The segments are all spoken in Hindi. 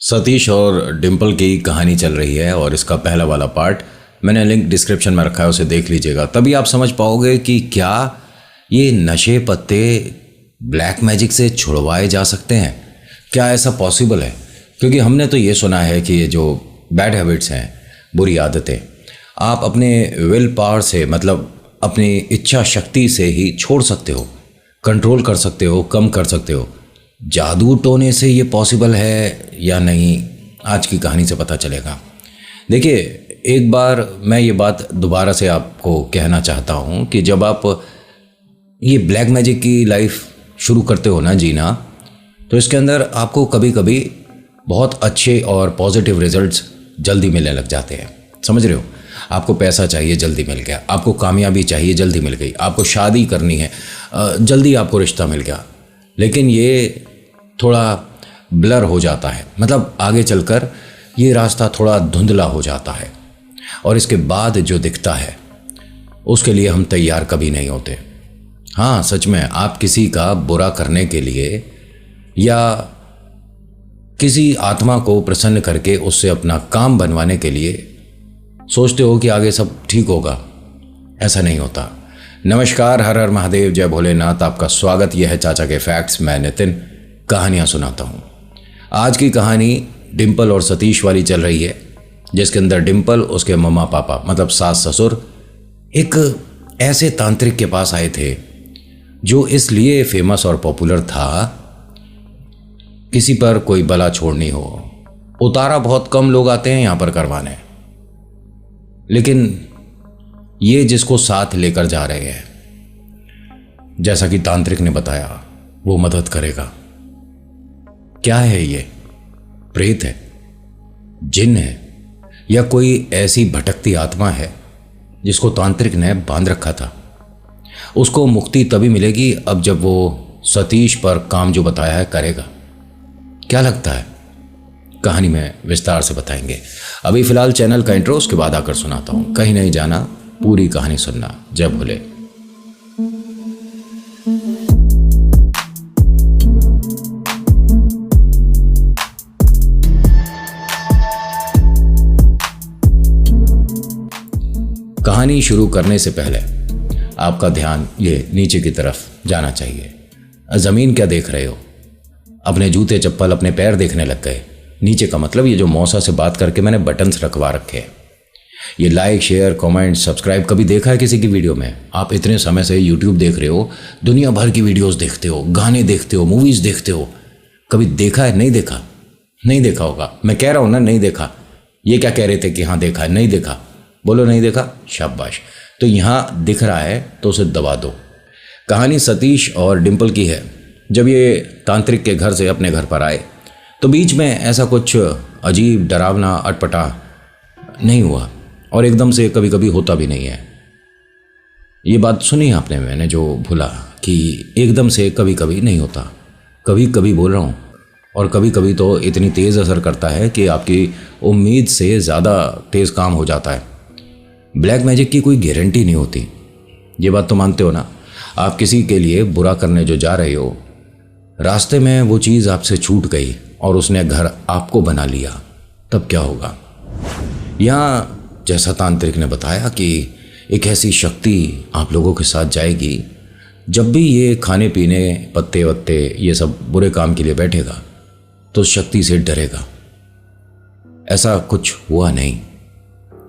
सतीश और डिम्पल की कहानी चल रही है और इसका पहला वाला पार्ट मैंने लिंक डिस्क्रिप्शन में रखा है, उसे देख लीजिएगा। तभी आप समझ पाओगे कि क्या ये नशे पत्ते ब्लैक मैजिक से छुड़वाए जा सकते हैं, क्या ऐसा पॉसिबल है। क्योंकि हमने तो ये सुना है कि ये जो बैड हैबिट्स हैं, बुरी आदतें, आप अपने विल पावर से मतलब अपनी इच्छा शक्ति से ही छोड़ सकते हो, कंट्रोल कर सकते हो, कम कर सकते हो। जादू टोने से ये पॉसिबल है या नहीं, आज की कहानी से पता चलेगा। देखिए, एक बार मैं ये बात दोबारा से आपको कहना चाहता हूँ कि जब आप ये ब्लैक मैजिक की लाइफ शुरू करते हो ना जीना, तो इसके अंदर आपको कभी कभी बहुत अच्छे और पॉजिटिव रिजल्ट्स जल्दी मिलने लग जाते हैं। समझ रहे हो? आपको पैसा चाहिए, जल्दी मिल गया। आपको कामयाबी चाहिए, जल्दी मिल गई। आपको शादी करनी है, जल्दी आपको रिश्ता मिल गया। लेकिन ये थोड़ा ब्लर हो जाता है, मतलब आगे चलकर ये रास्ता थोड़ा धुंधला हो जाता है और इसके बाद जो दिखता है उसके लिए हम तैयार कभी नहीं होते। हाँ, सच में आप किसी का बुरा करने के लिए या किसी आत्मा को प्रसन्न करके उससे अपना काम बनवाने के लिए सोचते हो कि आगे सब ठीक होगा। ऐसा नहीं होता। नमस्कार, हर हर महादेव, जय भोलेनाथ। आपका स्वागत। यह है चाचा के फैक्ट्स। मैं नितिन कहानियां सुनाता हूं। आज की कहानी डिम्पल और सतीश वाली चल रही है, जिसके अंदर डिम्पल, उसके मम्मा पापा मतलब सास ससुर, एक ऐसे तांत्रिक के पास आए थे जो इसलिए फेमस और पॉपुलर था, किसी पर कोई बला छोड़नी हो, उतारा बहुत कम लोग आते हैं यहां पर करवाने, लेकिन ये जिसको साथ लेकर जा रहे हैं, जैसा कि तांत्रिक ने बताया, वो मदद करेगा। क्या है ये? प्रेत है, जिन है, या कोई ऐसी भटकती आत्मा है जिसको तांत्रिक ने बांध रखा था? उसको मुक्ति तभी मिलेगी अब जब वो सतीश पर काम जो बताया है करेगा। क्या लगता है? कहानी में विस्तार से बताएंगे। अभी फिलहाल चैनल का इंट्रो, उसके बाद आकर सुनाता हूं। कहीं नहीं जाना, पूरी कहानी सुनना। जय भोले। कहानी शुरू करने से पहले आपका ध्यान ये नीचे की तरफ जाना चाहिए। जमीन क्या देख रहे हो? अपने जूते चप्पल, अपने पैर देखने लग गए? नीचे का मतलब ये जो मौसा से बात करके मैंने बटन्स रखवा रखे हैं। ये लाइक, शेयर, कमेंट, सब्सक्राइब कभी देखा है किसी की वीडियो में? आप इतने समय से यूट्यूब देख रहे हो, दुनिया भर की वीडियोस देखते हो, गाने देखते हो, मूवीज देखते हो, कभी देखा है? नहीं देखा? नहीं देखा होगा। मैं कह रहा हूं ना, नहीं देखा। ये क्या कह रहे थे कि हाँ देखा है? नहीं देखा। बोलो नहीं देखा, शाबाश। तो यहां दिख रहा है तो उसे दबा दो। कहानी सतीश और डिम्पल की है। जब ये तांत्रिक के घर से अपने घर पर आए तो बीच में ऐसा कुछ अजीब, डरावना, अटपटा नहीं हुआ, और एकदम से कभी कभी होता भी नहीं है। ये बात सुनी आपने, मैंने जो भूला कि एकदम से कभी कभी नहीं होता। कभी कभी बोल रहा हूँ, और कभी कभी तो इतनी तेज़ असर करता है कि आपकी उम्मीद से ज़्यादा तेज़ काम हो जाता है। ब्लैक मैजिक की कोई गारंटी नहीं होती, ये बात तो मानते हो ना। आप किसी के लिए बुरा करने जो जा रहे हो, रास्ते में वो चीज़ आपसे छूट गई और उसने घर आपको बना लिया, तब क्या होगा? यहाँ जैसा तांत्रिक ने बताया कि एक ऐसी शक्ति आप लोगों के साथ जाएगी, जब भी ये खाने पीने, पत्ते वत्ते, ये सब बुरे काम के लिए बैठेगा तो उस शक्ति से डरेगा। ऐसा कुछ हुआ नहीं।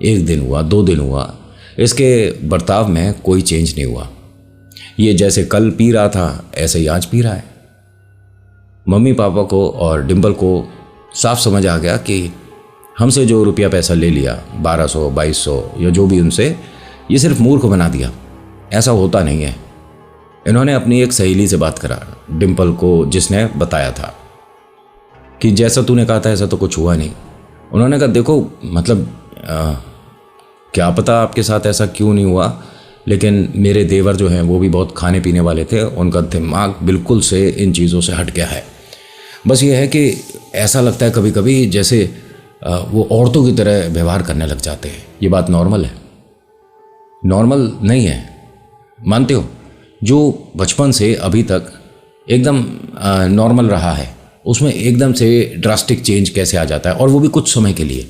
एक दिन हुआ, 2 दिन हुआ, इसके बर्ताव में कोई चेंज नहीं हुआ। ये जैसे कल पी रहा था ऐसे ही आज पी रहा है। मम्मी पापा को और डिम्पल को साफ समझ आ गया कि हमसे जो रुपया पैसा ले लिया, 1200, 2200 या जो भी, उनसे ये सिर्फ मूर्ख बना दिया। ऐसा होता नहीं है। इन्होंने अपनी एक सहेली से बात करा, डिम्पल को, जिसने बताया था कि जैसा तूने कहा था ऐसा तो कुछ हुआ नहीं। उन्होंने कहा देखो, मतलब क्या पता आपके साथ ऐसा क्यों नहीं हुआ, लेकिन मेरे देवर जो हैं वो भी बहुत खाने पीने वाले थे, उनका दिमाग बिल्कुल से इन चीज़ों से हट गया है। बस ये है कि ऐसा लगता है कभी कभी जैसे वो औरतों की तरह व्यवहार करने लग जाते हैं। ये बात नॉर्मल है? नॉर्मल नहीं है, मानते हो? जो बचपन से अभी तक एकदम नॉर्मल रहा है, उसमें एकदम से ड्रास्टिक चेंज कैसे आ जाता है, और वो भी कुछ समय के लिए।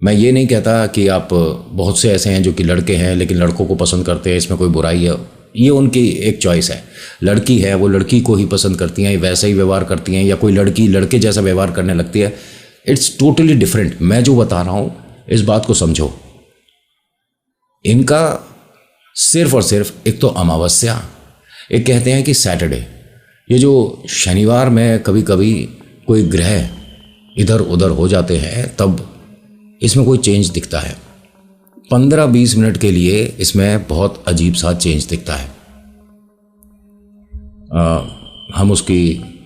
मैं ये नहीं कहता कि आप, बहुत से ऐसे हैं जो कि लड़के हैं लेकिन लड़कों को पसंद करते हैं, इसमें कोई बुराई है, ये उनकी एक चॉइस है। लड़की है वो लड़की को ही पसंद करती हैं, वैसा ही व्यवहार करती हैं, या कोई लड़की लड़के जैसा व्यवहार करने लगती है, इट्स टोटली डिफरेंट। मैं जो बता रहा हूँ इस बात को समझो। इनका सिर्फ और सिर्फ एक तो अमावस्या, एक कहते हैं कि सैटरडे, ये जो शनिवार में कभी कभी कोई ग्रह इधर उधर हो जाते हैं तब इसमें कोई चेंज दिखता है। 15-20 मिनट के लिए इसमें बहुत अजीब सा चेंज दिखता है। हम उसकी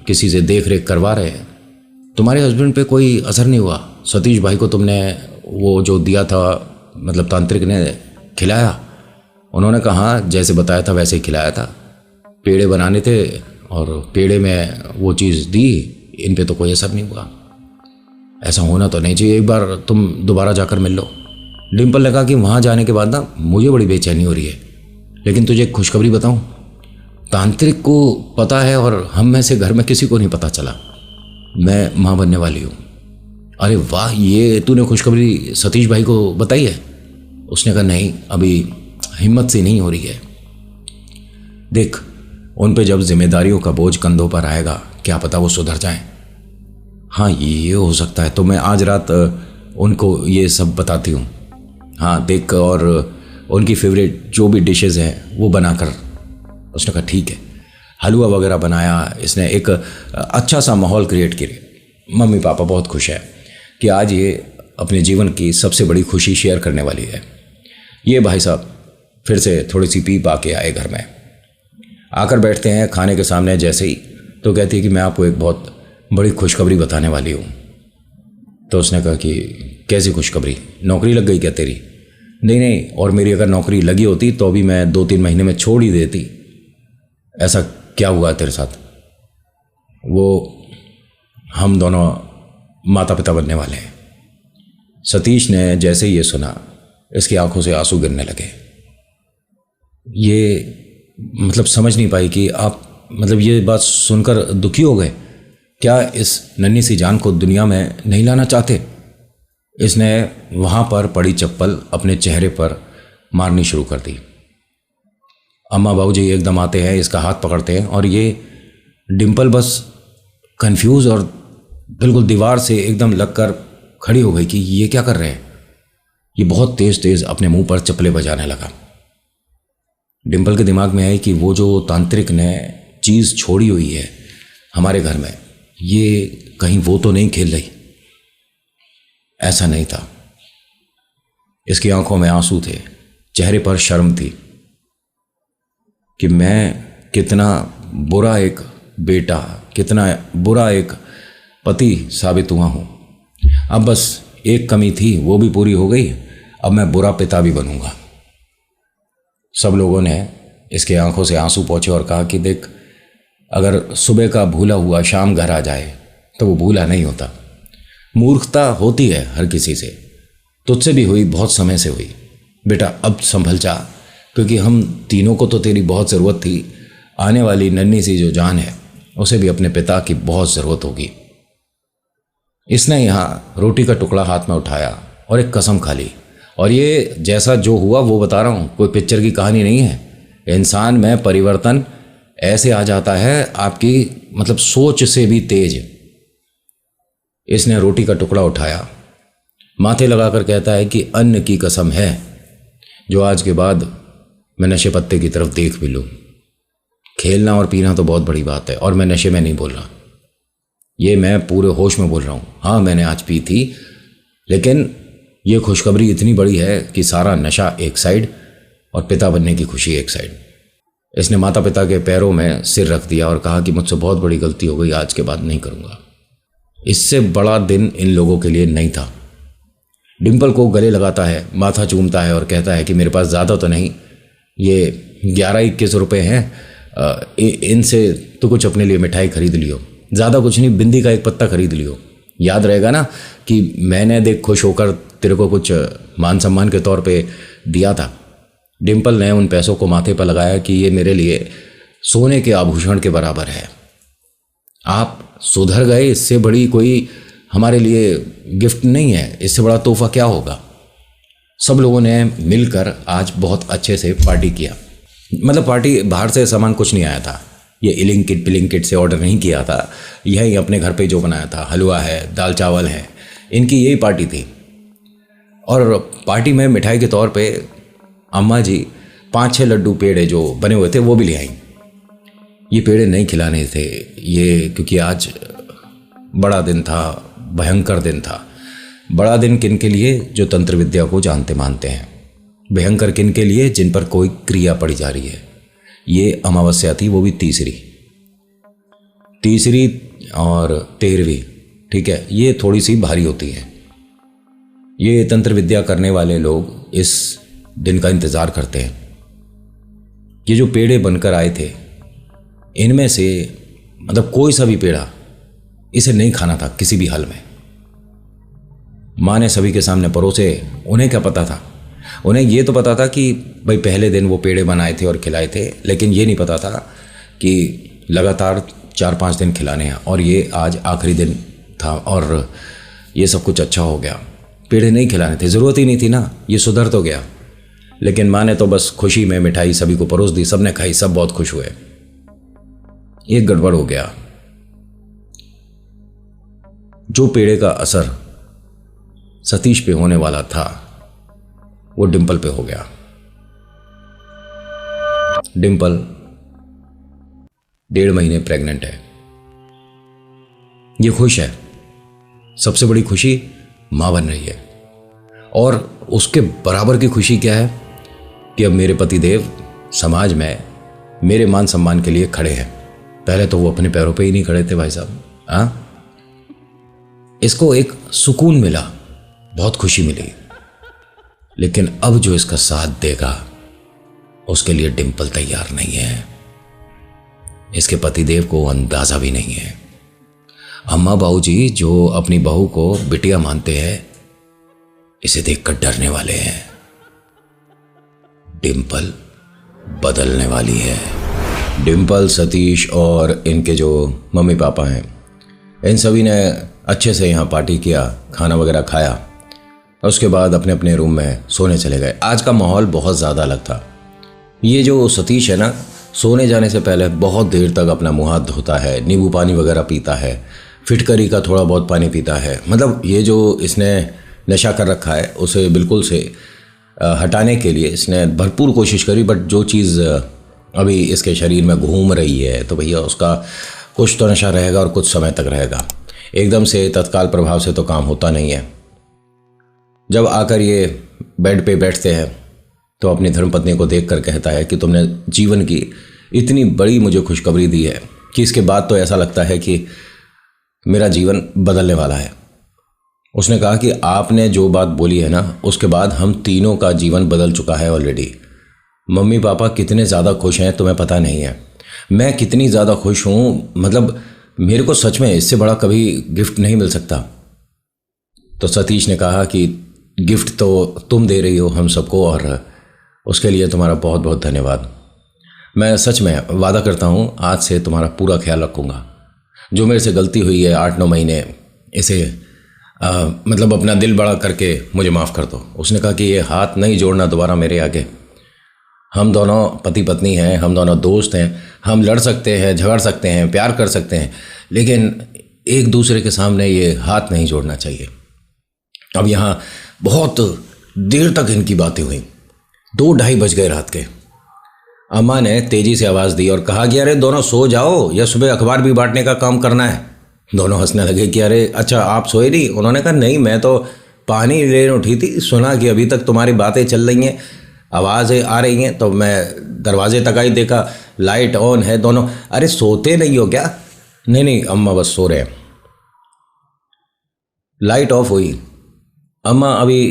किसी से देख रेख करवा रहे हैं, तुम्हारे हस्बैंड पे कोई असर नहीं हुआ? सतीश भाई को तुमने वो जो दिया था, मतलब तांत्रिक ने खिलाया? उन्होंने कहा जैसे बताया था वैसे ही खिलाया था, पेड़े बनाने थे और पेड़े में वो चीज़ दी, इन पे तो कोई असर नहीं हुआ। ऐसा होना तो नहीं चाहिए, एक बार तुम दोबारा जाकर मिल लो। डिम्पल लगा कि वहाँ जाने के बाद ना मुझे बड़ी बेचैनी हो रही है, लेकिन तुझे एक खुशखबरी बताऊँ, तांत्रिक को पता है और हम में से घर में किसी को नहीं पता चला, मैं माँ बनने वाली हूँ। अरे वाह, ये तूने खुशखबरी सतीश भाई को बताई है? उसने कहा नहीं, अभी हिम्मत से नहीं हो रही है। देख, उन पे जब जिम्मेदारियों का बोझ कंधों पर आएगा, क्या पता वो सुधर जाएं। हाँ, ये हो सकता है, तो मैं आज रात उनको ये सब बताती हूँ। हाँ देख, और उनकी फेवरेट जो भी डिशेस हैं वो बनाकर। उसने कहा ठीक है। हलवा वगैरह बनाया इसने, एक अच्छा सा माहौल क्रिएट किया। मम्मी पापा बहुत खुश है कि आज ये अपने जीवन की सबसे बड़ी खुशी शेयर करने वाली है। ये भाई साहब फिर से थोड़ी सी पी पा के आए घर में, आकर बैठते हैं खाने के सामने जैसे ही, तो कहती है कि मैं आपको एक बहुत बड़ी खुशखबरी बताने वाली हूँ। तो उसने कहा कि कैसी खुशखबरी, नौकरी लग गई क्या तेरी? नहीं नहीं, और मेरी अगर नौकरी लगी होती तो अभी मैं 2-3 महीने में छोड़ ही देती। ऐसा क्या हुआ तेरे साथ? वो हम दोनों माता पिता बनने वाले हैं। सतीश ने जैसे ही ये सुना, इसकी आंखों से आंसू गिरने लगे। ये मतलब समझ नहीं पाई कि आप, मतलब ये बात सुनकर दुखी हो गए क्या? इस नन्ही सी जान को दुनिया में नहीं लाना चाहते? इसने वहाँ पर पड़ी चप्पल अपने चेहरे पर मारनी शुरू कर दी। अम्मा बाबूजी एकदम आते हैं, इसका हाथ पकड़ते हैं, और ये डिम्पल बस कंफ्यूज और बिल्कुल दीवार से एकदम लगकर खड़ी हो गई कि ये क्या कर रहे हैं। ये बहुत तेज तेज अपने मुंह पर चप्पलें बजाने लगा। डिम्पल के दिमाग में आई कि वो जो तांत्रिक ने चीज़ छोड़ी हुई है हमारे घर में, ये कहीं वो तो नहीं खेल रही। ऐसा नहीं था। इसकी आंखों में आंसू थे, चेहरे पर शर्म थी कि मैं कितना बुरा एक बेटा, कितना बुरा एक पति साबित हुआ हूँ। अब बस एक कमी थी, वो भी पूरी हो गई, अब मैं बुरा पिता भी बनूंगा। सब लोगों ने इसके आंखों से आंसू पोंछे और कहा कि देख, अगर सुबह का भूला हुआ शाम घर आ जाए तो वो भूला नहीं होता। मूर्खता होती है हर किसी से, तुझसे भी हुई, बहुत समय से हुई। बेटा अब संभल जा, क्योंकि हम तीनों को तो तेरी बहुत ज़रूरत थी। आने वाली नन्ही सी जो जान है उसे भी अपने पिता की बहुत ज़रूरत होगी। इसने यहाँ रोटी का टुकड़ा हाथ में उठाया और एक कसम खा ली। और ये जैसा जो हुआ वो बता रहा हूँ, कोई पिक्चर की कहानी नहीं है। इंसान में परिवर्तन ऐसे आ जाता है, आपकी मतलब सोच से भी तेज। इसने रोटी का टुकड़ा उठाया, माथे लगाकर कहता है कि अन्न की कसम है जो आज के बाद मैं नशे पत्ते की तरफ देख भी लूँ। खेलना और पीना तो बहुत बड़ी बात है, और मैं नशे में नहीं बोल रहा, ये मैं पूरे होश में बोल रहा हूँ। हाँ मैंने आज पी थी, लेकिन ये खुशखबरी इतनी बड़ी है कि सारा नशा एक साइड और पिता बनने की खुशी एक साइड। इसने माता पिता के पैरों में सिर रख दिया और कहा कि मुझसे बहुत बड़ी गलती हो गई, आज के बाद नहीं करूँगा। इससे बड़ा दिन इन लोगों के लिए नहीं था। डिम्पल को गले लगाता है, माथा चूमता है और कहता है कि मेरे पास ज़्यादा तो नहीं, ये 11-21 रुपये हैं, इनसे तो कुछ अपने लिए मिठाई खरीद लियो, ज़्यादा कुछ नहीं, बिंदी का एक पत्ता खरीद लियो। याद रहेगा ना कि मैंने देख खुश होकर तेरे को कुछ मान सम्मान के तौर पे दिया था। डिम्पल ने उन पैसों को माथे पर लगाया कि ये मेरे लिए सोने के आभूषण के बराबर है। आप सुधर गए, इससे बड़ी कोई हमारे लिए गिफ्ट नहीं है, इससे बड़ा तोहफा क्या होगा। सब लोगों ने मिलकर आज बहुत अच्छे से पार्टी किया। मतलब पार्टी बाहर से सामान कुछ नहीं आया था, ये इलिंग किट पिलिंग किट से ऑर्डर नहीं किया था, यही अपने घर पे जो बनाया था, हलवा है, दाल चावल है, इनकी यही पार्टी थी। और पार्टी में मिठाई के तौर पे अम्मा जी 5-6 लड्डू पेड़े जो बने हुए थे वो भी ले आई। ये पेड़े नहीं खिलाने थे ये, क्योंकि आज बड़ा दिन था, भयंकर दिन था। बड़ा दिन किन के लिए? जो तंत्र विद्या को जानते मानते हैं। भयंकर किन के लिए? जिन पर कोई क्रिया पड़ी जा रही है। ये अमावस्या थी, वो भी तीसरी और 13वीं, ठीक है, ये थोड़ी सी भारी होती है। ये तंत्र विद्या करने वाले लोग इस दिन का इंतज़ार करते हैं। ये जो पेड़े बनकर आए थे, इनमें से मतलब कोई सा भी पेड़ा इसे नहीं खाना था किसी भी हाल में। माँ ने सभी के सामने परोसे। उन्हें क्या पता था? उन्हें ये तो पता था कि भाई पहले दिन वो पेड़े बनाए थे और खिलाए थे, लेकिन ये नहीं पता था कि लगातार 4-5 दिन खिलाने हैं, और ये आज आखिरी दिन था और ये सब कुछ अच्छा हो गया। पेड़े नहीं खिलाने थे, ज़रूरत ही नहीं थी ना, ये सुधर तो गया। लेकिन माँ ने तो बस खुशी में मिठाई सभी को परोस दी, सब ने खाई, सब बहुत खुश हुए। एक गड़बड़ हो गया। जो पेड़े का असर सतीश पे होने वाला था वो डिंपल पे हो गया। डिंपल 1.5 महीने प्रेग्नेंट है। ये खुश है, सबसे बड़ी खुशी मां बन रही है। और उसके बराबर की खुशी क्या है कि अब मेरे पतिदेव समाज में मेरे मान सम्मान के लिए खड़े हैं। पहले तो वो अपने पैरों पे ही नहीं खड़े थे भाई साहब। हाँ, इसको एक सुकून मिला, बहुत खुशी मिली। लेकिन अब जो इसका साथ देगा उसके लिए डिंपल तैयार नहीं है। इसके पतिदेव को अंदाजा भी नहीं है। अम्मा बाबूजी जो अपनी बहू को बिटिया मानते हैं, इसे देखकर डरने वाले हैं। डिंपल बदलने वाली है। डिंपल, सतीश और इनके जो मम्मी पापा हैं, इन सभी ने अच्छे से यहाँ पार्टी किया, खाना वगैरह खाया, और उसके बाद अपने अपने रूम में सोने चले गए। आज का माहौल बहुत ज़्यादा अलग था। ये जो सतीश है ना, सोने जाने से पहले बहुत देर तक अपना मुँह हाथ धोता है, नींबू पानी वगैरह पीता है, फिटकरी का थोड़ा बहुत पानी पीता है। मतलब ये जो इसने नशा कर रखा है उसे बिल्कुल से हटाने के लिए इसने भरपूर कोशिश करी, बट जो चीज़ अभी इसके शरीर में घूम रही है तो भैया उसका कुछ तो नशा रहेगा और कुछ समय तक रहेगा। एकदम से तत्काल प्रभाव से तो काम होता नहीं है। जब आकर ये बेड पे बैठते हैं तो अपनी धर्मपत्नी को देखकर कहता है कि तुमने जीवन की इतनी बड़ी मुझे खुशखबरी दी है कि इसके बाद तो ऐसा लगता है कि मेरा जीवन बदलने वाला है। उसने कहा कि आपने जो बात बोली है ना, उसके बाद हम तीनों का जीवन बदल चुका है ऑलरेडी। मम्मी पापा कितने ज़्यादा खुश हैं तुम्हें पता नहीं है, मैं कितनी ज़्यादा खुश हूँ। मतलब मेरे को सच में इससे बड़ा कभी गिफ्ट नहीं मिल सकता। तो सतीश ने कहा कि गिफ्ट तो तुम दे रही हो हम सबको, और उसके लिए तुम्हारा बहुत बहुत धन्यवाद। मैं सच में वादा करता हूँ आज से तुम्हारा पूरा ख्याल रखूँगा। जो मेरे से गलती हुई है 8-9 महीने, इसे मतलब अपना दिल बड़ा करके मुझे माफ़ कर दो। उसने कहा कि ये हाथ नहीं जोड़ना दोबारा मेरे आगे। हम दोनों पति पत्नी हैं, हम दोनों दोस्त हैं, हम लड़ सकते हैं, झगड़ सकते हैं, प्यार कर सकते हैं, लेकिन एक दूसरे के सामने ये हाथ नहीं जोड़ना चाहिए। अब यहाँ बहुत देर तक इनकी बातें हुई, 2-2:30 बज गए रात के। अम्मा ने तेजी से आवाज़ दी और कहा कि अरे दोनों सो जाओ या सुबह अखबार भी बांटने का काम करना है। दोनों हंसने लगे कि अरे अच्छा आप सोए नहीं? उन्होंने कहा नहीं, मैं तो पानी लेने उठी थी, सुना कि अभी तक तुम्हारी बातें चल रही हैं, आवाज़ें आ रही हैं, तो मैं दरवाजे तक आई, देखा लाइट ऑन है। दोनों अरे सोते नहीं हो क्या? नहीं नहीं अम्मा बस सो रहे हैं। लाइट ऑफ हुई। अम्मा अभी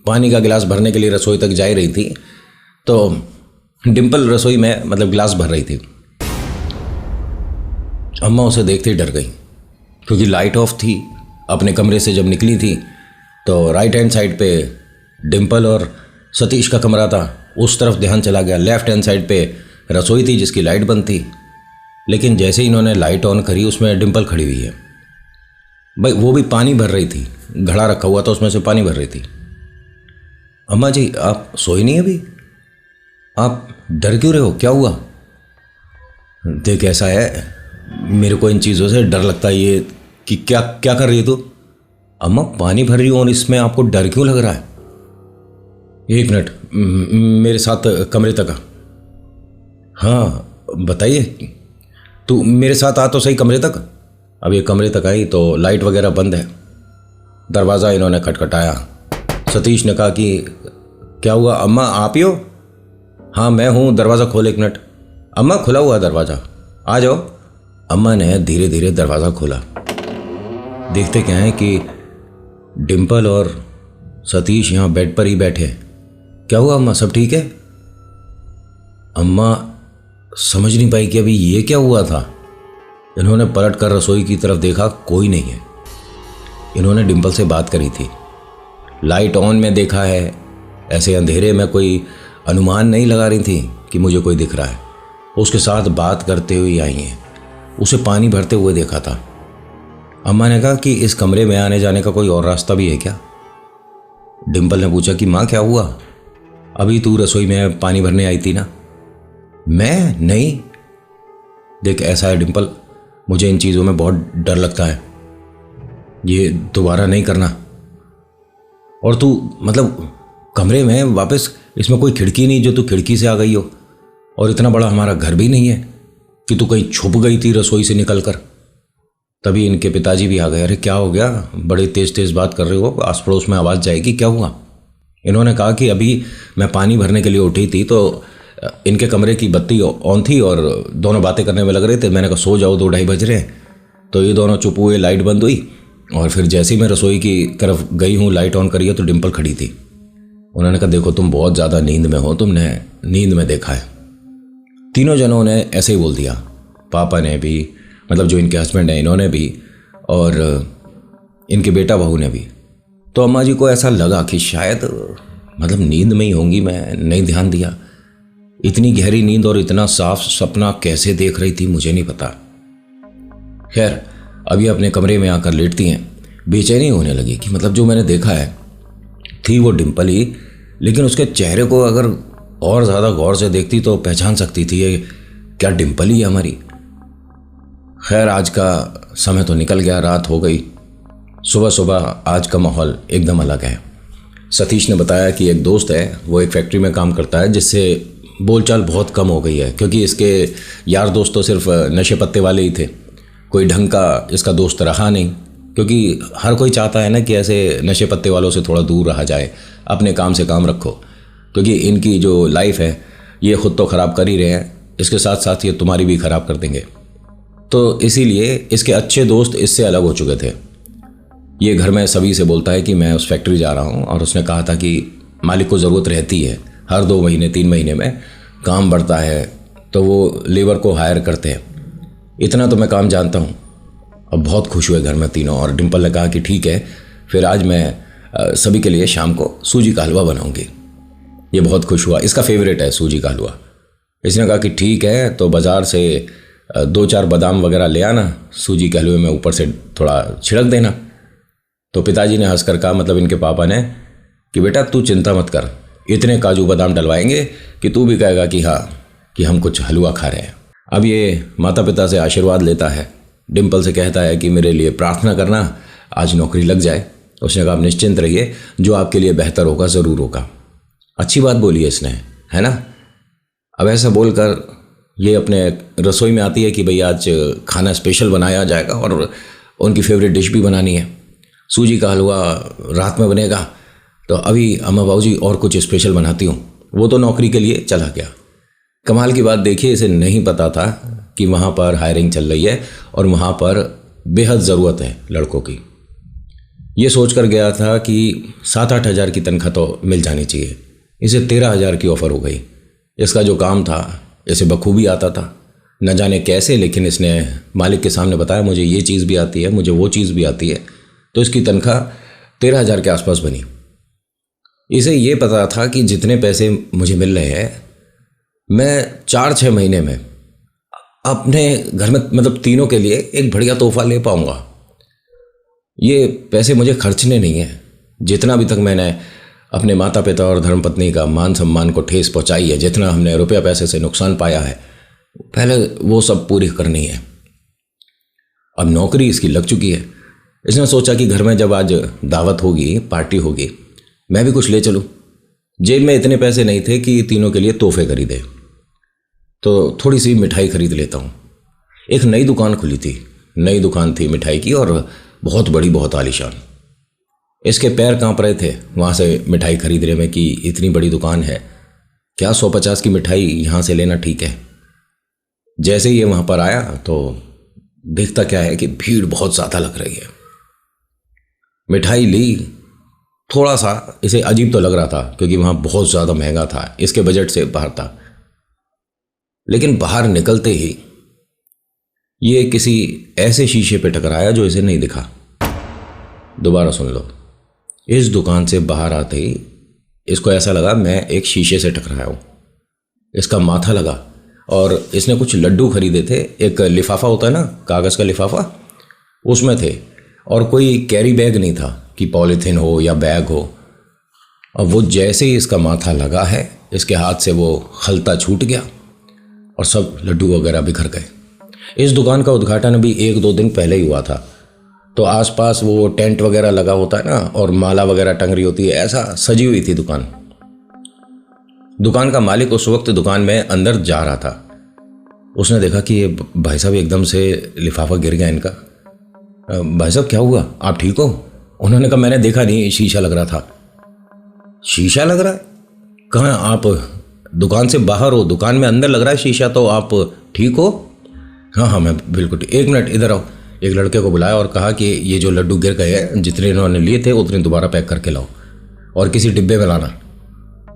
पानी का गिलास भरने के लिए रसोई तक जा ही रही थी, तो डिंपल रसोई में मतलब गिलास भर रही थी। अम्मा उसे देखते ही डर गई क्योंकि लाइट ऑफ थी। अपने कमरे से जब निकली थी तो राइट हैंड साइड पे डिंपल और सतीश का कमरा था, उस तरफ ध्यान चला गया। लेफ्ट हैंड साइड पे रसोई थी जिसकी लाइट बंद थी। लेकिन जैसे ही इन्होंने लाइट ऑन करी उसमें डिम्पल खड़ी हुई है। भाई वो भी पानी भर रही थी, घड़ा रखा हुआ था उसमें से पानी भर रही थी। अम्मा जी आप सोई नहीं अभी? आप डर क्यों रहे हो, क्या हुआ? देख ऐसा है, मेरे को इन चीज़ों से डर लगता है, ये कि क्या क्या कर रही है तू? अम्मा पानी भर रही हो और इसमें आपको डर क्यों लग रहा है? एक मिनट, मेरे साथ कमरे तक आ। हाँ बताइए, तू मेरे साथ आ तो सही कमरे तक। अब ये कमरे तक आई तो लाइट वगैरह बंद है। दरवाज़ा इन्होंने खटखटाया। सतीश ने कहा कि क्या हुआ अम्मा, आप ही हो? हाँ मैं हूँ, दरवाज़ा खोल, एक मिनट। अम्मा खुला हुआ दरवाज़ा, आ जाओ। अम्मा ने धीरे धीरे दरवाज़ा खोला। देखते क्या है कि डिम्पल और सतीश यहाँ बेड पर ही बैठे हैं। क्या हुआ अम्मा, सब ठीक है? अम्मा समझ नहीं पाई कि अभी ये क्या हुआ था। इन्होंने पलट कर रसोई की तरफ देखा, कोई नहीं है। इन्होंने डिम्पल से बात करी थी, लाइट ऑन में देखा है, ऐसे अंधेरे में कोई अनुमान नहीं लगा रही थी कि मुझे कोई दिख रहा है। उसके साथ बात करते हुए आई हैं, उसे पानी भरते हुए देखा था। अम्मा ने कहा कि इस कमरे में आने जाने का कोई और रास्ता भी है क्या? डिम्पल ने पूछा कि माँ क्या हुआ, अभी तू रसोई में पानी भरने आई थी ना? मैं नहीं। देख ऐसा है डिम्पल, मुझे इन चीज़ों में बहुत डर लगता है, ये दोबारा नहीं करना। और तू मतलब कमरे में वापस, इसमें कोई खिड़की नहीं जो तू खिड़की से आ गई हो, और इतना बड़ा हमारा घर भी नहीं है कि तू कहीं छुप गई थी रसोई से निकल कर। तभी इनके पिताजी भी आ गए। अरे क्या हो गया, बड़े तेज तेज बात कर रहे हो, आस पड़ोस में आवाज़ जाएगी, क्या हुआ? इन्होंने कहा कि अभी मैं पानी भरने के लिए उठी थी तो इनके कमरे की बत्ती ऑन थी और दोनों बातें करने में लग रहे थे। मैंने कहा सो जाओ, 2-2:30 बज रहे हैं। तो ये दोनों चुप हुए, लाइट बंद हुई, और फिर जैसे ही मैं रसोई की तरफ गई हूँ, लाइट ऑन करी है तो डिम्पल खड़ी थी। उन्होंने कहा देखो तुम बहुत ज़्यादा नींद में हो, तुमने नींद में देखा है। तीनों जनों ने ऐसे ही बोल दिया, पापा ने भी, मतलब जो इनके हस्बैंड हैं इन्होंने भी, और इनके बेटा बहू ने भी। तो अम्मा जी को ऐसा लगा कि शायद मतलब नींद में ही होंगी, मैं नहीं ध्यान दिया। इतनी गहरी नींद और इतना साफ सपना कैसे देख रही थी मुझे नहीं पता। खैर अभी अपने कमरे में आकर लेटती हैं, बेचैनी होने लगी कि मतलब जो मैंने देखा है थी वो डिम्पल ही, लेकिन उसके चेहरे को अगर और ज़्यादा गौर से देखती तो पहचान सकती थी ये क्या डिम्पल ही है हमारी। खैर आज का समय तो निकल गया, रात हो गई। सुबह सुबह आज का माहौल एकदम अलग है। सतीश ने बताया कि एक दोस्त है, वो एक फैक्ट्री में काम करता है, जिससे बोलचाल बहुत कम हो गई है, क्योंकि इसके यार दोस्त तो सिर्फ नशे पत्ते वाले ही थे, कोई ढंग का इसका दोस्त रहा नहीं। क्योंकि हर कोई चाहता है ना कि ऐसे नशे पत्ते वालों से थोड़ा दूर रहा जाए, अपने काम से काम रखो, क्योंकि इनकी जो लाइफ है ये खुद तो ख़राब कर ही रहे हैं, इसके साथ साथ ये तुम्हारी भी ख़राब कर देंगे। तो इसीलिए इसके अच्छे दोस्त इससे अलग हो चुके थे। ये घर में सभी से बोलता है कि मैं उस फैक्ट्री जा रहा हूँ, और उसने कहा था कि मालिक को ज़रूरत रहती है, हर 2 महीने 3 महीने में काम बढ़ता है तो वो लेबर को हायर करते हैं। इतना तो मैं काम जानता हूँ। अब बहुत खुश हुए घर में तीनों, और डिम्पल ने कहा कि ठीक है फिर आज मैं सभी के लिए शाम को सूजी का हलवा बनाऊंगी। ये बहुत खुश हुआ, इसका फेवरेट है सूजी का हलवा। इसने कहा कि ठीक है, तो बाज़ार से 2-4 बादाम वगैरह ले आना, सूजी के हलवे में ऊपर से थोड़ा छिड़क देना। तो पिताजी ने हंसकर कहा, मतलब इनके पापा ने, कि बेटा तू चिंता मत कर, इतने काजू बादाम डलवाएंगे कि तू भी कहेगा कि हाँ कि हम कुछ हलवा खा रहे हैं। अब ये माता पिता से आशीर्वाद लेता है, डिम्पल से कहता है कि मेरे लिए प्रार्थना करना, आज नौकरी लग जाए। उसने कहा आप निश्चिंत रहिए, जो आपके लिए बेहतर होगा ज़रूर होगा। अच्छी बात बोली है इसने, है ना। अब ऐसा बोलकर ये अपने रसोई में आती है कि भई आज खाना स्पेशल बनाया जाएगा, और उनकी फेवरेट डिश भी बनानी है। सूजी का हलवा रात में बनेगा, तो अभी अम्मा बाबूजी और कुछ स्पेशल बनाती हूँ। वो तो नौकरी के लिए चला गया। कमाल की बात देखिए, इसे नहीं पता था कि वहाँ पर हायरिंग चल रही है और वहाँ पर बेहद ज़रूरत है लड़कों की। ये सोच कर गया था कि 7-8 हज़ार की तनख्वाह तो मिल जानी चाहिए, इसे 13 हज़ार की ऑफ़र हो गई। इसका जो काम था इसे बखूबी आता था, न जाने कैसे, लेकिन इसने मालिक के सामने बताया मुझे ये चीज़ भी आती है, मुझे वो चीज़ भी आती है। तो इसकी तनख्वाह 13 हज़ार के आसपास बनी। इसे ये पता था कि जितने पैसे मुझे मिल रहे हैं, मैं 4-6 महीने में अपने घर में मतलब तीनों के लिए एक बढ़िया तोहफा ले पाऊंगा। ये पैसे मुझे खर्चने नहीं है। जितना भी तक मैंने अपने माता पिता और धर्मपत्नी का मान सम्मान को ठेस पहुंचाई है, जितना हमने रुपया पैसे से नुकसान पाया है, पहले वो सब पूरी करनी है। अब नौकरी इसकी लग चुकी है। इसने सोचा कि घर में जब आज दावत होगी, पार्टी होगी, मैं भी कुछ ले चलूं। जेब में इतने पैसे नहीं थे कि तीनों के लिए तोहफे खरीदे, तो थोड़ी सी मिठाई खरीद लेता हूँ। एक नई दुकान खुली थी, नई दुकान थी मिठाई की, और बहुत बड़ी, बहुत आलीशान। इसके पैर कांप रहे थे वहाँ से मिठाई खरीदने में कि इतनी बड़ी दुकान है, क्या 150 की मिठाई यहाँ से लेना ठीक है। जैसे ही ये वहाँ पर आया तो देखता क्या है कि भीड़ बहुत ज़्यादा लग रही है। मिठाई ली, थोड़ा सा इसे अजीब तो लग रहा था क्योंकि वहाँ बहुत ज़्यादा महंगा था, इसके बजट से बाहर था। लेकिन बाहर निकलते ही ये किसी ऐसे शीशे पे टकराया जो इसे नहीं दिखा। दोबारा सुन लो, इस दुकान से बाहर आते ही इसको ऐसा लगा मैं एक शीशे से टकराया हूँ। इसका माथा लगा और इसने कुछ लड्डू खरीदे थे। एक लिफाफा होता है ना, कागज़ का लिफाफा, उसमें थे, और कोई कैरी बैग नहीं था कि पॉलीथीन हो या बैग हो। और वो जैसे ही इसका माथा लगा है, इसके हाथ से वो खलता छूट गया और सब लड्डू वगैरह बिखर गए। इस दुकान का उद्घाटन अभी 1-2 दिन पहले ही हुआ था, तो आसपास वो टेंट वगैरह लगा होता है ना, और माला वगैरह टंग रही होती है, ऐसा सजी हुई थी दुकान। दुकान का मालिक उस वक्त दुकान में अंदर जा रहा था। उसने देखा कि ये भाई साहब एकदम से लिफाफा गिर गया इनका। भाई साहब क्या हुआ, आप ठीक हो? उन्होंने कहा मैंने देखा नहीं, शीशा लग रहा था। शीशा लग रहा है? कहाँ आप दुकान से बाहर हो, दुकान में अंदर लग रहा है शीशा, तो आप ठीक हो? हाँ हाँ मैं बिल्कुल ठीक। 1 मिनट इधर आओ। एक लड़के को बुलाया और कहा कि ये जो लड्डू गिर गए हैं, जितने इन्होंने लिए थे उतने दोबारा पैक करके लाओ और किसी डिब्बे में लाना।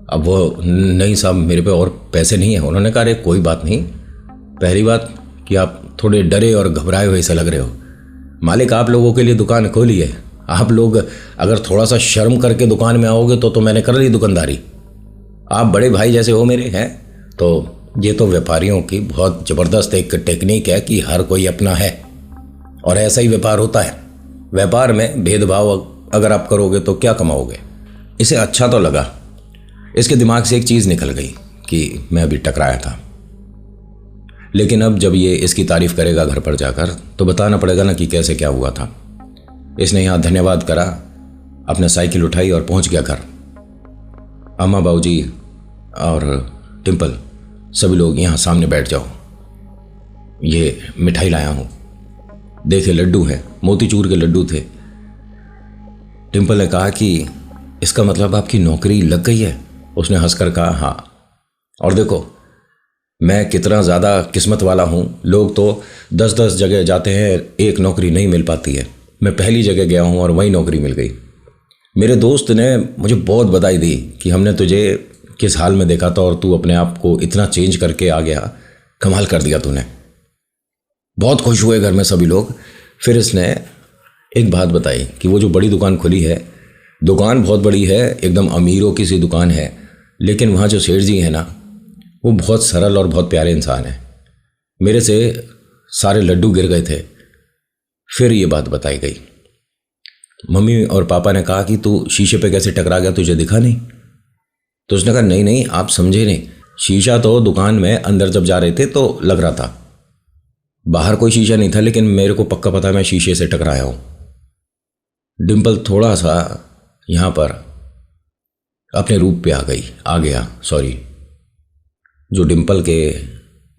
अब वो नहीं साहब मेरे पे और पैसे नहीं हैं। उन्होंने कहा अरे कोई बात नहीं, पहली बात कि आप थोड़े डरे और घबराए हुए से लग रहे हो। मालिक आप लोगों के लिए दुकान खोली है, आप लोग अगर थोड़ा सा शर्म करके दुकान में आओगे तो मैंने कर ली दुकानदारी। आप बड़े भाई जैसे हो मेरे हैं। तो ये तो व्यापारियों की बहुत ज़बरदस्त एक टेक्निक है कि हर कोई अपना है, और ऐसा ही व्यापार होता है। व्यापार में भेदभाव अगर आप करोगे तो क्या कमाओगे। इसे अच्छा तो लगा, इसके दिमाग से एक चीज़ निकल गई कि मैं अभी टकराया था। लेकिन अब जब ये इसकी तारीफ करेगा घर पर जाकर, तो बताना पड़ेगा ना कि कैसे क्या हुआ था। इसने यहाँ धन्यवाद करा, अपने साइकिल उठाई और पहुँच गया घर। अम्मा, बाबूजी और टिम्पल, सभी लोग यहाँ सामने बैठ जाओ, ये मिठाई लाया हूँ। देखे लड्डू हैं, मोतीचूर के लड्डू थे। टिम्पल ने कहा कि इसका मतलब आपकी नौकरी लग गई है? उसने हंसकर कहा हाँ, और देखो मैं कितना ज़्यादा किस्मत वाला हूँ। लोग तो 10-10 जगह जाते हैं, एक नौकरी नहीं मिल पाती है। मैं पहली जगह गया हूँ और वहीं नौकरी मिल गई। मेरे दोस्त ने मुझे बहुत बधाई दी कि हमने तुझे किस हाल में देखा था और तू अपने आप को इतना चेंज करके आ गया, कमाल कर दिया तूने। बहुत खुश हुए घर में सभी लोग। फिर इसने एक बात बताई कि वो जो बड़ी दुकान खुली है, दुकान बहुत बड़ी है, एकदम अमीरों की सी दुकान है, लेकिन वहाँ जो सेठ जी हैं ना, वो बहुत सरल और बहुत प्यारे इंसान हैं। मेरे से सारे लड्डू गिर गए थे। फिर ये बात बताई गई। मम्मी और पापा ने कहा कि तू शीशे पे कैसे टकरा गया, तुझे दिखा नहीं? तो उसने कहा नहीं नहीं आप समझे नहीं, शीशा तो दुकान में अंदर जब जा रहे थे तो लग रहा था, बाहर कोई शीशा नहीं था, लेकिन मेरे को पक्का पता मैं शीशे से टकराया हूँ। डिम्पल थोड़ा सा यहाँ पर अपने रूप पे आ गया। सॉरी, जो डिम्पल के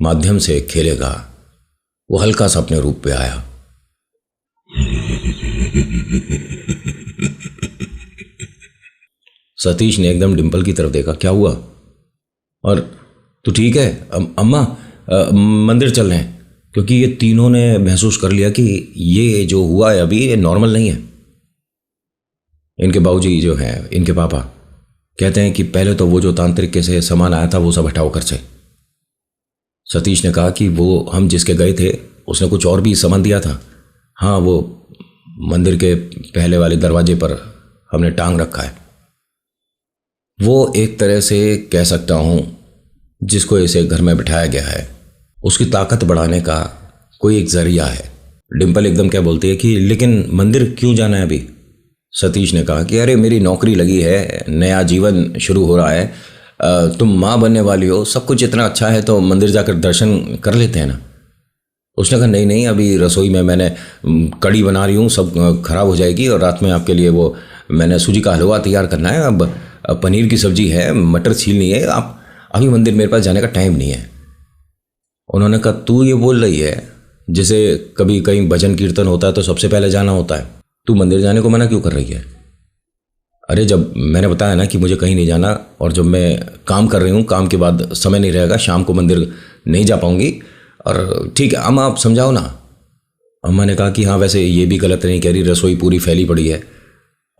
माध्यम से खेलेगा वो हल्का सा अपने रूप पे आया। सतीश ने एकदम डिम्पल की तरफ देखा, क्या हुआ? और तू ठीक है? अम्मा मंदिर चल रहे हैं, क्योंकि ये तीनों ने महसूस कर लिया कि ये जो हुआ है अभी ये नॉर्मल नहीं है। इनके बाबूजी जो हैं, इनके पापा कहते हैं कि पहले तो वो जो तांत्रिक के से सामान आया था वो सब हटाओ घर से। सतीश ने कहा कि वो हम जिसके गए थे उसने कुछ और भी सामान दिया था। हाँ, वो मंदिर के पहले वाले दरवाजे पर हमने टांग रखा है। वो एक तरह से कह सकता हूँ जिसको इसे घर में बिठाया गया है उसकी ताकत बढ़ाने का कोई एक जरिया है। डिम्पल एकदम क्या बोलती है कि लेकिन मंदिर क्यों जाना है अभी? सतीश ने कहा कि अरे मेरी नौकरी लगी है, नया जीवन शुरू हो रहा है, तुम माँ बनने वाली हो, सब कुछ इतना अच्छा है तो मंदिर जाकर दर्शन कर लेते हैं ना। उसने कहा नहीं नहीं, अभी रसोई में मैंने कड़ी बना रही हूँ, सब खराब हो जाएगी, और रात में आपके लिए वो मैंने सूजी का हलवा तैयार करना है, अब पनीर की सब्जी है, मटर छीलनी है, आप अभी मंदिर मेरे पास जाने का टाइम नहीं है। उन्होंने कहा तू ये बोल रही है जैसे कभी कहीं भजन कीर्तन होता है तो सबसे पहले जाना होता है, तू मंदिर जाने को मना क्यों कर रही है? अरे जब मैंने बताया ना कि मुझे कहीं नहीं जाना, और जब मैं काम कर रही हूँ, काम के बाद समय नहीं रहेगा, शाम को मंदिर नहीं जा पाऊंगी, और ठीक है अम्मा आप समझाओ ना। अम्मा ने कहा कि हाँ वैसे ये भी गलत नहीं कह रही, रसोई पूरी फैली पड़ी है।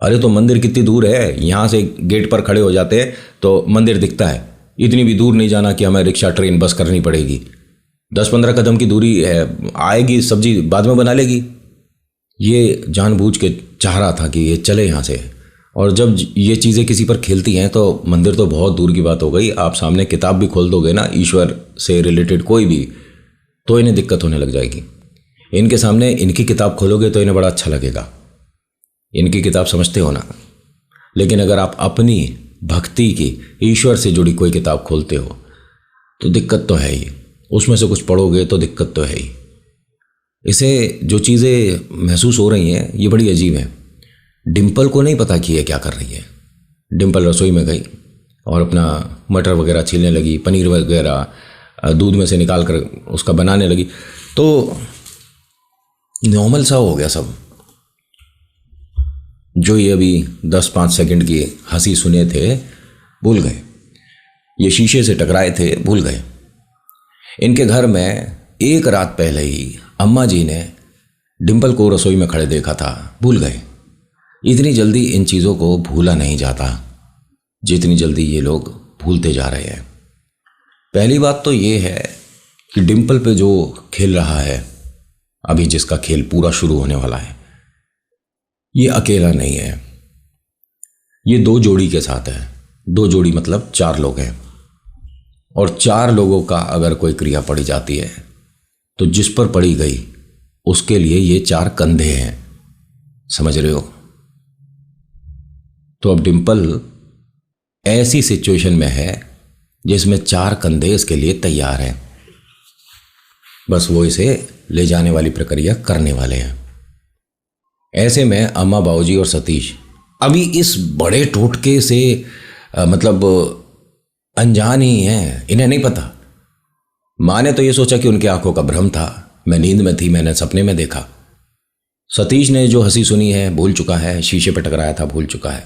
अरे तो मंदिर कितनी दूर है, यहाँ से गेट पर खड़े हो जाते हैं तो मंदिर दिखता है, इतनी भी दूर नहीं जाना कि हमें रिक्शा ट्रेन बस करनी पड़ेगी, 10-15 कदम की दूरी है, आएगी सब्जी बाद में बना लेगी। ये जानबूझ के चाह रहा था कि ये चले यहाँ से, और जब ये चीज़ें किसी पर खेलती हैं तो मंदिर तो बहुत दूर की बात हो गई, आप सामने किताब भी खोल दोगे ना ईश्वर से रिलेटेड कोई भी, तो इन्हें दिक्कत होने लग जाएगी। इनके सामने इनकी किताब खोलोगे तो इन्हें बड़ा अच्छा लगेगा, इनकी किताब समझते हो ना। लेकिन अगर आप अपनी भक्ति की, ईश्वर से जुड़ी कोई किताब खोलते हो तो दिक्कत तो है ही, उसमें से कुछ पढ़ोगे तो दिक्कत तो है ही। इसे जो चीज़ें महसूस हो रही हैं ये बड़ी अजीब है। डिम्पल को नहीं पता कि ये क्या कर रही है। डिम्पल रसोई में गई और अपना मटर वगैरह छीलने लगी, पनीर वगैरह दूध में से निकाल कर उसका बनाने लगी, तो नॉर्मल सा हो गया सब। जो ये अभी 10-5 सेकंड की हंसी सुने थे भूल गए, ये शीशे से टकराए थे भूल गए। इनके घर में एक रात पहले ही अम्मा जी ने डिम्पल को रसोई में खड़े देखा था, भूल गए। इतनी जल्दी इन चीज़ों को भूला नहीं जाता जितनी जल्दी ये लोग भूलते जा रहे हैं। पहली बात तो ये है कि डिम्पल पे जो खेल रहा है अभी, जिसका खेल पूरा शुरू होने वाला है, ये अकेला नहीं है, ये 2 जोड़ी के साथ है। 2 जोड़ी मतलब 4 लोग हैं, और 4 लोगों का अगर कोई क्रिया पड़ी जाती है तो जिस पर पड़ी गई उसके लिए ये 4 कंधे हैं, समझ रहे हो? तो अब डिम्पल ऐसी सिचुएशन में है जिसमें 4 कंधे इसके लिए तैयार हैं, बस वो इसे ले जाने वाली प्रक्रिया करने वाले हैं। ऐसे में अम्मा, बाबूजी और सतीश अभी इस बड़े टोटके से मतलब अनजान ही हैं, इन्हें नहीं पता। माँ ने तो ये सोचा कि उनकी आंखों का भ्रम था, मैं नींद में थी, मैंने सपने में देखा। सतीश ने जो हंसी सुनी है भूल चुका है, शीशे पर टकराया था भूल चुका है।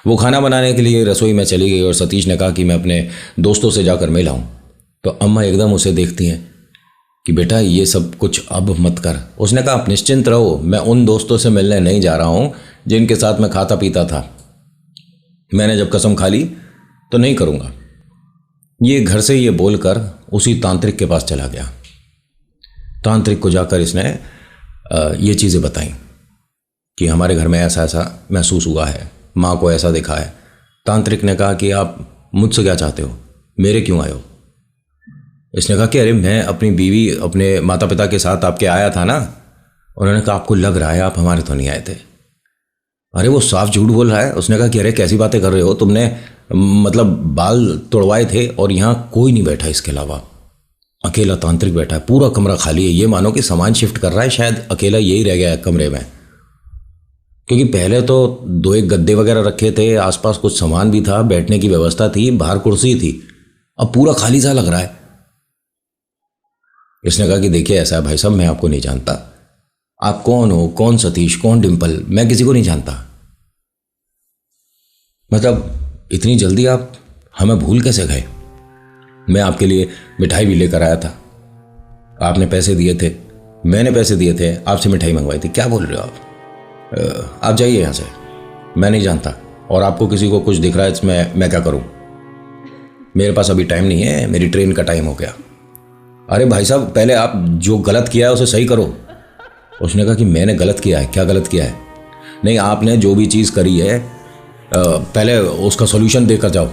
वो खाना बनाने के लिए रसोई में चली गई और सतीश ने कहा कि मैं अपने दोस्तों से जाकर मिल आऊं। तो अम्मा एकदम उसे देखती हैं कि बेटा ये सब कुछ अब मत कर। उसने कहा आप निश्चिंत रहो, मैं उन दोस्तों से मिलने नहीं जा रहा हूं जिनके साथ मैं खाता पीता था। मैंने जब कसम खा ली तो नहीं करूंगा। ये घर से ये बोलकर उसी तांत्रिक के पास चला गया। तांत्रिक को जाकर इसने ये चीज़ें बताई कि हमारे घर में ऐसा ऐसा महसूस हुआ है, माँ को ऐसा देखा है। तांत्रिक ने कहा कि आप मुझसे क्या चाहते हो, मेरे क्यों आए हो? इसने कहा कि अरे मैं अपनी बीवी, अपने माता पिता के साथ आपके आया था ना। उन्होंने कहा आपको लग रहा है आप हमारे तो नहीं आए थे। अरे वो साफ झूठ बोल रहा है। उसने कहा कि अरे कैसी बातें कर रहे हो, तुमने मतलब बाल तोड़वाए थे और यहाँ कोई नहीं बैठा इसके अलावा, अकेला तांत्रिक बैठा है, पूरा कमरा खाली है। ये मानो कि सामान शिफ्ट कर रहा है, शायद अकेला यही रह गया है कमरे में, क्योंकि पहले तो 2-1 गद्दे वगैरह रखे थे, आसपास कुछ सामान भी था, बैठने की व्यवस्था थी, बाहर कुर्सी थी, अब पूरा खाली सा लग रहा है। इसने कहा कि देखिए ऐसा है भाई साहब, मैं आपको नहीं जानता, आप कौन हो, कौन सतीश, कौन डिम्पल, मैं किसी को नहीं जानता। मतलब इतनी जल्दी आप हमें भूल कैसे गए? मैं आपके लिए मिठाई भी लेकर आया था, आपने पैसे दिए थे, मैंने पैसे दिए थे, आपसे मिठाई मंगवाई थी। क्या बोल रहे हो आप जाइए यहाँ से, मैं नहीं जानता। और आपको किसी को कुछ दिख रहा है इसमें, मैं क्या करूँ? मेरे पास अभी टाइम नहीं है, मेरी ट्रेन का टाइम हो गया। अरे भाई साहब पहले आप जो गलत किया है उसे सही करो। उसने कहा कि मैंने गलत किया है? क्या गलत किया है? नहीं, आपने जो भी चीज़ करी है पहले उसका सॉल्यूशन देकर जाओ।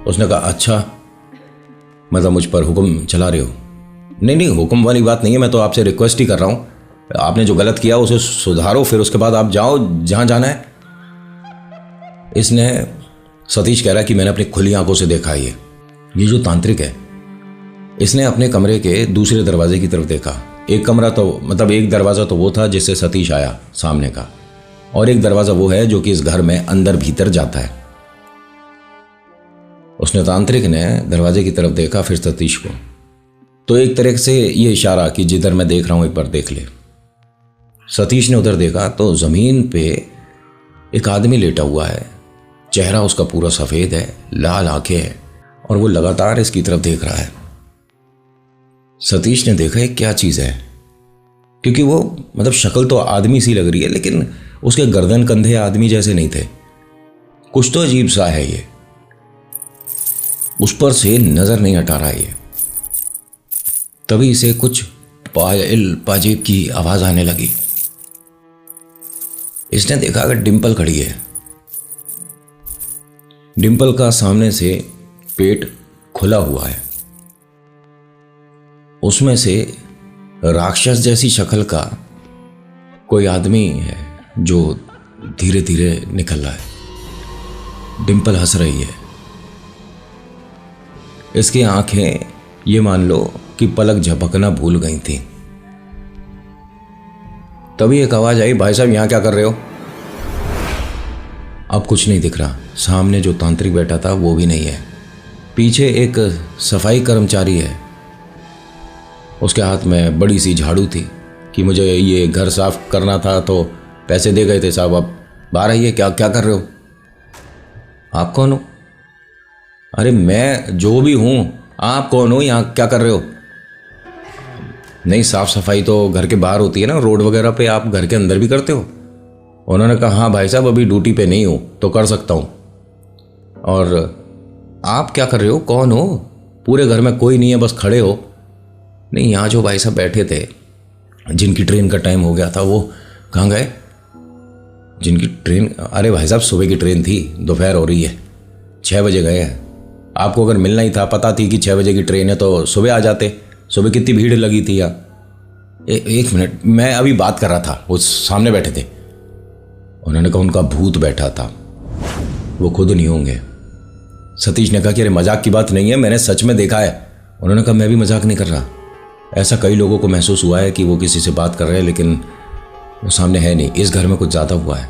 उसने कहा अच्छा, मतलब मुझ पर हुक्म चला रहे हो? नहीं नहीं, हुक्म वाली बात नहीं है, मैं तो आपसे रिक्वेस्ट ही कर रहा हूँ। आपने जो गलत किया उसे सुधारो, फिर उसके बाद आप जाओ जहाँ जाना है। इसने सतीश कह रहा है कि मैंने अपनी खुली आंखों से देखा है। ये जो तांत्रिक है, इसने अपने कमरे के दूसरे दरवाजे की तरफ देखा। एक कमरा तो मतलब एक दरवाज़ा तो वो था जिससे सतीश आया सामने का, और एक दरवाज़ा वो है जो कि इस घर में अंदर भीतर जाता है। उसने तांत्रिक ने दरवाजे की तरफ देखा, फिर सतीश को, तो एक तरह से ये इशारा कि जिधर मैं देख रहा हूं एक बार देख ले। सतीश ने उधर देखा तो ज़मीन पे एक आदमी लेटा हुआ है। चेहरा उसका पूरा सफ़ेद है, लाल आंखें हैं, और वो लगातार इसकी तरफ देख रहा है। सतीश ने देखा ये क्या चीज़ है, क्योंकि वो मतलब शक्ल तो आदमी सी लग रही है, लेकिन उसके गर्दन कंधे आदमी जैसे नहीं थे। कुछ तो अजीब सा है ये, उस पर से नजर नहीं हटा रहा है ये। तभी इसे कुछ पायल पाजेब की आवाज आने लगी। इसने देखा कि डिंपल खड़ी है। डिंपल का सामने से पेट खुला हुआ है, उसमें से राक्षस जैसी शक्ल का कोई आदमी है जो धीरे धीरे निकल रहा है। डिंपल हंस रही है। इसकी आंखें ये मान लो कि पलक झपकना भूल गई थी। तभी एक आवाज आई, भाई साहब यहां क्या कर रहे हो? अब कुछ नहीं दिख रहा। सामने जो तांत्रिक बैठा था वो भी नहीं है। पीछे एक सफाई कर्मचारी है, उसके हाथ में बड़ी सी झाड़ू थी कि मुझे ये घर साफ करना था तो पैसे दे गए थे साहब, अब बाहर आइए। क्या क्या कर रहे हो? आप कौन हो? अरे मैं जो भी हूं, आप कौन हो? यहाँ क्या कर रहे हो? नहीं, साफ सफाई तो घर के बाहर होती है ना, रोड वगैरह पे, आप घर के अंदर भी करते हो? उन्होंने कहा हाँ भाई साहब, अभी ड्यूटी पे नहीं हूं तो कर सकता हूं। और आप क्या कर रहे हो? कौन हो? पूरे घर में कोई नहीं है, बस खड़े हो। नहीं, यहाँ जो भाई साहब बैठे थे जिनकी ट्रेन का टाइम हो गया था, वो कहाँ गए? जिनकी ट्रेन, अरे भाई साहब सुबह की ट्रेन थी, दोपहर हो रही है, 6 बजे गए हैं। आपको अगर मिलना ही था, पता थी कि 6 बजे की ट्रेन है, तो सुबह आ जाते। सुबह कितनी भीड़ लगी थी यहाँ। एक मिनट, मैं अभी बात कर रहा था, वो सामने बैठे थे। उन्होंने कहा उनका भूत बैठा था, वो खुद नहीं होंगे। सतीश ने कहा कि अरे मजाक की बात नहीं है, मैंने सच में देखा है। उन्होंने कहा मैं भी मजाक नहीं कर रहा। ऐसा कई लोगों को महसूस हुआ है कि वो किसी से बात कर रहे हैं, लेकिन वो सामने है नहीं। इस घर में कुछ ज़्यादा हुआ है।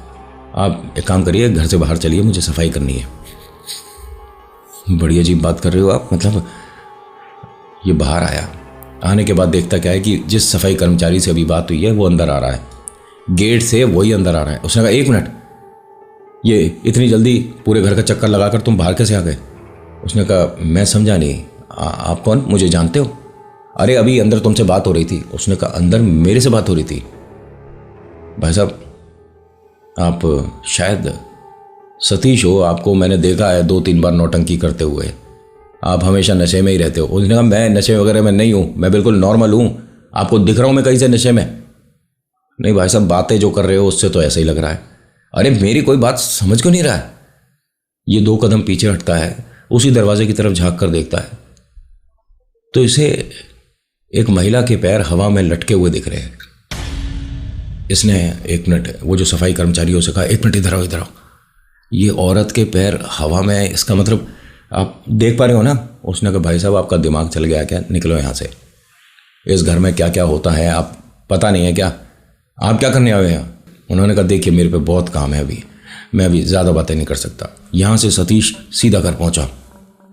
आप एक काम करिए, घर से बाहर चलिए, मुझे सफाई करनी है। बड़ी अजीब बात कर रहे हो आप, मतलब। ये बाहर आया, आने के बाद देखता क्या है कि जिस सफाई कर्मचारी से अभी बात हुई है वो अंदर आ रहा है, गेट से वही अंदर आ रहा है। उसने कहा 1 मिनट, ये इतनी जल्दी पूरे घर का चक्कर लगाकर तुम बाहर कैसे आ गए? उसने कहा मैं समझा नहीं, आप कौन? मुझे जानते हो? अरे अभी अंदर तुमसे बात हो रही थी। उसने कहा अंदर मेरे से बात हो रही थी? भाई साहब आप शायद सतीश हो, आपको मैंने देखा है 2-3 बार नौटंकी करते हुए। आप हमेशा नशे में ही रहते हो। उसने कहा मैं नशे वगैरह में नहीं हूँ, मैं बिल्कुल नॉर्मल हूँ। आपको दिख रहा हूँ मैं कहीं से नशे में? नहीं भाई साहब, बातें जो कर रहे हो उससे तो ऐसा ही लग रहा है। अरे मेरी कोई बात समझ क्यों नहीं रहा है? ये 2 कदम पीछे हटता है, उसी दरवाजे की तरफ झांक कर देखता है तो इसे एक महिला के पैर हवा में लटके हुए दिख रहे हैं। इसने 1 मिनट, वो जो सफाई कर्मचारी हो, उसे कहा 1 मिनट इधर आओ, इधर आओ। ये औरत के पैर हवा में, इसका मतलब आप देख पा रहे हो ना? उसने कहा भाई साहब आपका दिमाग चल गया क्या? निकलो यहाँ से। इस घर में क्या क्या होता है आप पता नहीं है क्या? आप क्या करने आए हैं? उन्होंने कहा देखिए मेरे पे बहुत काम है अभी, मैं अभी ज़्यादा बातें नहीं कर सकता। यहाँ से सतीश सीधा घर पहुँचा।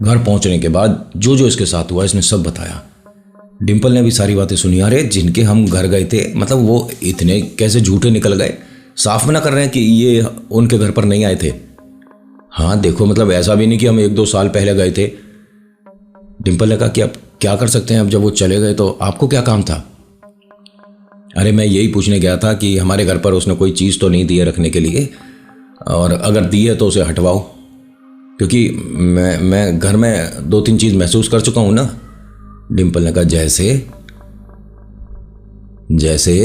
घर पहुँचने के बाद जो जो इसके साथ हुआ इसने सब बताया। डिंपल ने भी सारी बातें सुनी। अरे जिनके हम घर गए थे, मतलब वो इतने कैसे झूठे निकल गए? साफ मना कर रहे हैं कि ये उनके घर पर नहीं आए थे। हाँ देखो, मतलब ऐसा भी नहीं कि हम 1-2 साल पहले गए थे। डिंपल ने कहा कि अब क्या कर सकते हैं, अब जब वो चले गए तो आपको क्या काम था? अरे मैं यही पूछने गया था कि हमारे घर पर उसने कोई चीज़ तो नहीं दी है रखने के लिए, और अगर दी है तो उसे हटवाओ, क्योंकि मैं घर में 2-3 चीज़ महसूस कर चुका हूँ ना। डिंपल ने कहा जैसे जैसे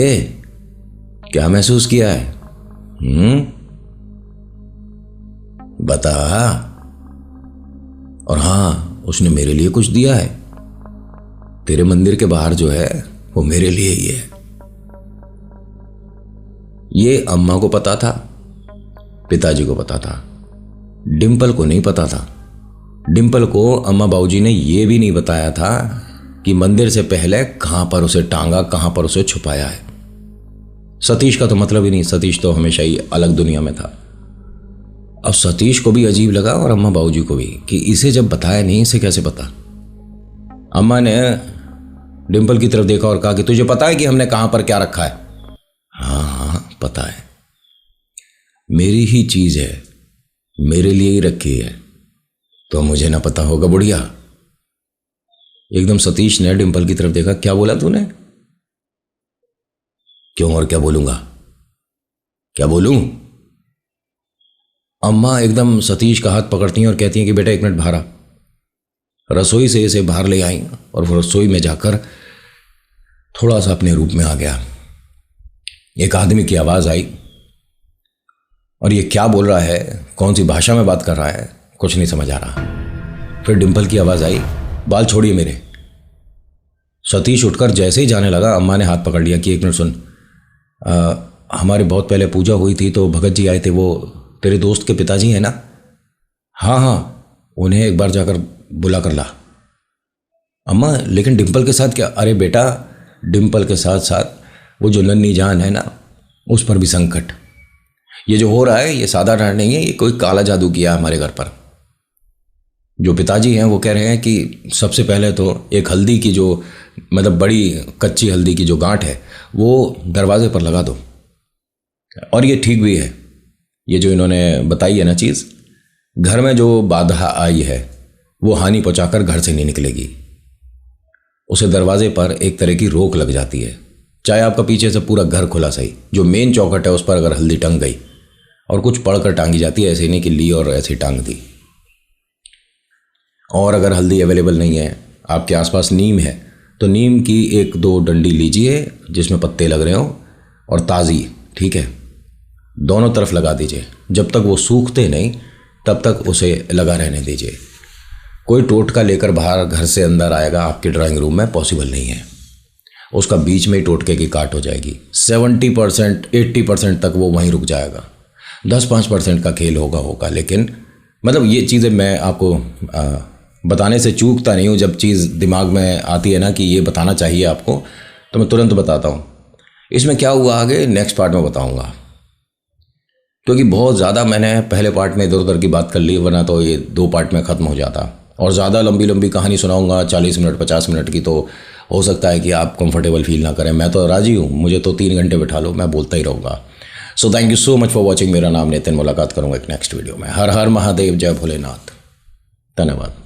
क्या महसूस किया है? बता। और हाँ, उसने मेरे लिए कुछ दिया है। तेरे मंदिर के बाहर जो है वो मेरे लिए ही है। ये अम्मा को पता था, पिताजी को पता था, डिंपल को नहीं पता था। डिंपल को अम्मा बाबूजी ने यह भी नहीं बताया था कि मंदिर से पहले कहां पर उसे टांगा, कहां पर उसे छुपाया है। सतीश का तो मतलब ही नहीं, सतीश तो हमेशा ही अलग दुनिया में था। अब सतीश को भी अजीब लगा और अम्मा बाबूजी को भी कि इसे जब बताया नहीं, इसे कैसे पता। अम्मा ने डिंपल की तरफ देखा और कहा कि तुझे पता है कि हमने कहां पर क्या रखा है? हाँ हाँ पता है, मेरी ही चीज है, मेरे लिए ही रखी है, तो मुझे ना पता होगा बुढ़िया। एकदम सतीश ने डिंपल की तरफ देखा। क्या बोला तूने? क्यों और क्या बोलूंगा, क्या बोलूं? अम्मा एकदम सतीश का हाथ पकड़ती हैं और कहती हैं कि बेटा एक मिनट बाहर आ। रसोई से इसे बाहर ले आई और रसोई में जाकर थोड़ा सा अपने रूप में आ गया। एक आदमी की आवाज आई और ये क्या बोल रहा है, कौन सी भाषा में बात कर रहा है, कुछ नहीं समझ आ रहा। फिर डिंपल की आवाज आई, बाल छोड़िए मेरे। सतीश उठकर जैसे ही जाने लगा, अम्मा ने हाथ पकड़ लिया कि एक मिनट सुन, हमारे बहुत पहले पूजा हुई थी तो भगत जी आए थे, वो तेरे दोस्त के पिताजी हैं ना? हाँ हाँ, उन्हें एक बार जाकर बुला कर ला। अम्मा लेकिन डिंपल के साथ क्या? अरे बेटा, डिंपल के साथ साथ वो जो नन्ही जान है ना, उस पर भी संकट। ये जो हो रहा है ये साधारण नहीं है, ये कोई काला जादू किया हमारे घर पर। जो पिताजी हैं वो कह रहे हैं कि सबसे पहले तो एक हल्दी की जो मतलब बड़ी कच्ची हल्दी की जो गांठ है वो दरवाजे पर लगा दो। और ये ठीक भी है, ये जो इन्होंने बताई है ना चीज़, घर में जो बाधा आई है वो हानि पहुंचाकर घर से नहीं निकलेगी। उसे दरवाजे पर एक तरह की रोक लग जाती है। चाहे आपका पीछे से पूरा घर खुला सही, जो मेन चौखट है उस पर अगर हल्दी टंग गई और कुछ पढ़कर टांगी जाती है, ऐसे नहीं कि ली और ऐसे टांग दी। और अगर हल्दी अवेलेबल नहीं है, आपके आसपास नीम है, तो नीम की एक दो डंडी लीजिए जिसमें पत्ते लग रहे हो और ताज़ी, ठीक है, दोनों तरफ लगा दीजिए। जब तक वो सूखते नहीं तब तक उसे लगा रहने दीजिए। कोई टोटका लेकर बाहर घर से अंदर आएगा आपके ड्राइंग रूम में, पॉसिबल नहीं है। उसका बीच में ही टोटके की काट हो जाएगी। 70% 80% तक वो वहीं रुक जाएगा। 10-5% का खेल होगा। लेकिन मतलब ये चीज़ें मैं आपको बताने से चूकता नहीं हूँ। जब चीज़ दिमाग में आती है ना कि ये बताना चाहिए आपको, तो मैं तुरंत बताता हूँ। इसमें क्या हुआ आगे नेक्स्ट पार्ट में बताऊँगा, क्योंकि बहुत ज़्यादा मैंने पहले पार्ट में इधर उधर की बात कर ली, वरना तो ये 2 पार्ट में ख़त्म हो जाता। और ज़्यादा लंबी कहानी सुनाऊंगा 40 मिनट 50 मिनट की, तो हो सकता है कि आप कंफर्टेबल फील ना करें। मैं तो राजी हूँ, मुझे तो 3 घंटे बिठा लो, मैं बोलता ही रहूँगा। So thank you so much for watching. मेरा नाम नितिन, मुलाकात करूँगा एक नेक्स्ट वीडियो में। हर हर महादेव, जय भोलेनाथ, धन्यवाद।